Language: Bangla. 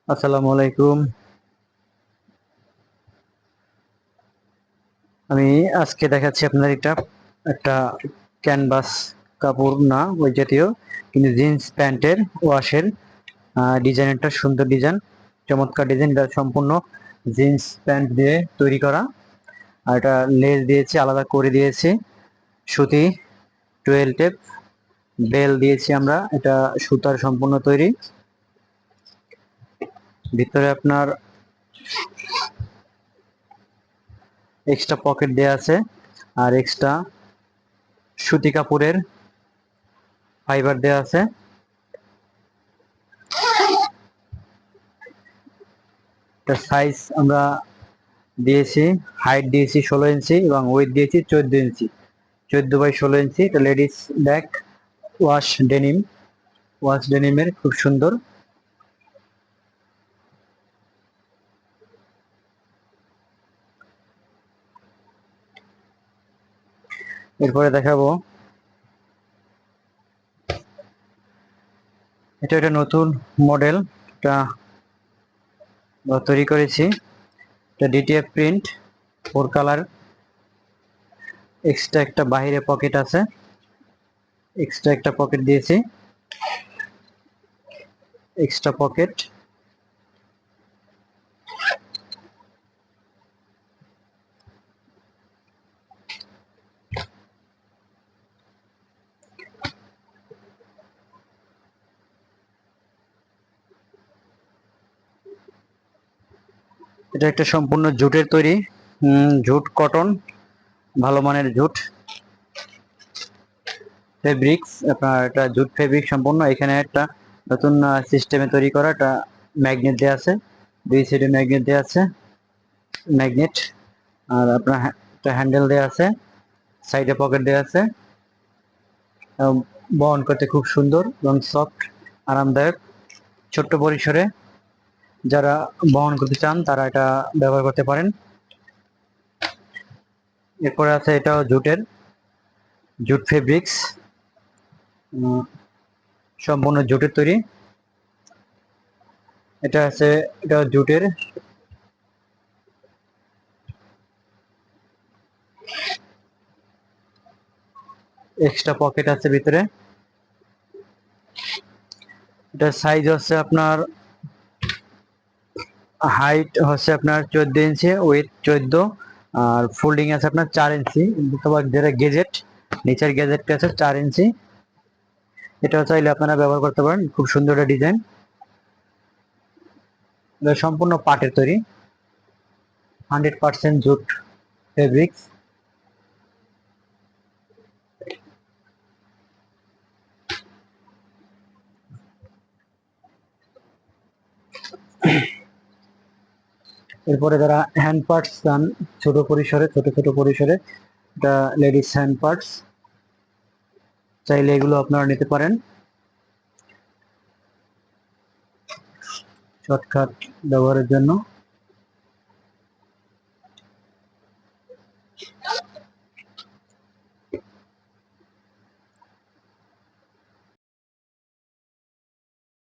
আসসালামু আলাইকুম। আমি আজকে দেখাচ্ছি আপনার একটা একটা ক্যানভাস কাপড় না ওই জাতীয়, কিন্তু জিন্স প্যান্টের ওয়াশের ডিজাইনটা সুন্দর ডিজাইন, চমৎকার ডিজাইন। এটা সম্পূর্ণ জিন্স প্যান্ট দিয়ে তৈরি করা, আর এটা লেস দিয়েছি, আলাদা করে দিয়েছি সুতি 12 টেপ বেল দিয়েছি আমরা। এটা সুতার সম্পূর্ণ তৈরি। ভিতরে আপনার এক্সট্রা পকেট দেয়া আছে, আর এক্সট্রা সুতি কাপড়ের ফাইবার দেয়া আছে। এটার সাইজ আমরা দিয়েছি, হাইট দিয়েছি 16 ইঞ্চি এবং ওয়েট দিয়েছি 14 ইঞ্চি, 14 বাই 16 ইঞ্চি। এটা লেডিস ব্যাক ওয়াশ ডেনিমের খুব সুন্দর। এরপরে দেখাবো এটা একটা নতুন মডেল, এটা তৈরি করেছি। এটা ডিটিএফ প্রিন্ট, 4 কালার। এক্সট্রা একটা বাহিরে পকেট আছে, এক্সট্রা একটা পকেট দিয়েছি, এক্সট্রা পকেট। এটা একটা সম্পূর্ণ জুটের তৈরি, জুট কটন, ভালো মানের জুট ফেব্রিক্স। আপনার এটা জুট ফেব্রিক সম্পূর্ণ। এখানে একটা নতুন সিস্টেমে তৈরি করা, একটা ম্যাগনেট দেওয়া আছে, দুই সাইডে ম্যাগনেট দেওয়া আছে, ম্যাগনেট। আর আপনার একটা হ্যান্ডেল দেওয়া আছে, সাইডে পকেট দেওয়া আছে। বহন করতে খুব সুন্দর এবং সফট, আরামদায়ক। ছোট্ট পরিসরে যারা বহন করতে চান তারা এটা ব্যবহার করতে পারেন। এরপরে আছে এটাও জুটের, জুট ফেব্রিক্স, সম্পূর্ণ জুটের তৈরি। এটা আছে, এটা জুটের। এক্সট্রা পকেট আছে ভিতরে। এটা সাইজ হচ্ছে আপনার, হাইট হচ্ছে আপনার 14 ইঞ্চি, ওয়েট 14, আর ফোল্ডিং আছে আপনার 4 ইঞ্চি। যেটা গেজেট, নিচের গেজেটটা আছে 4 ইঞ্চি। এটাও চাইলে আপনারা ব্যবহার করতে পারেন, খুব সুন্দর একটা ডিজাইন। এটা সম্পূর্ণ পাটের তৈরি, 100% জুট ফেব্রিক্স। এরপরে যারা হ্যান্ড পার্টস চান ছোট পরিসরে, ছোট ছোট পরিসরে, এটা লেডিস হ্যান্ড পার্টস, চাইলে এগুলো আপনারা নিতে পারেন শর্টকাট ব্যবহারের জন্য।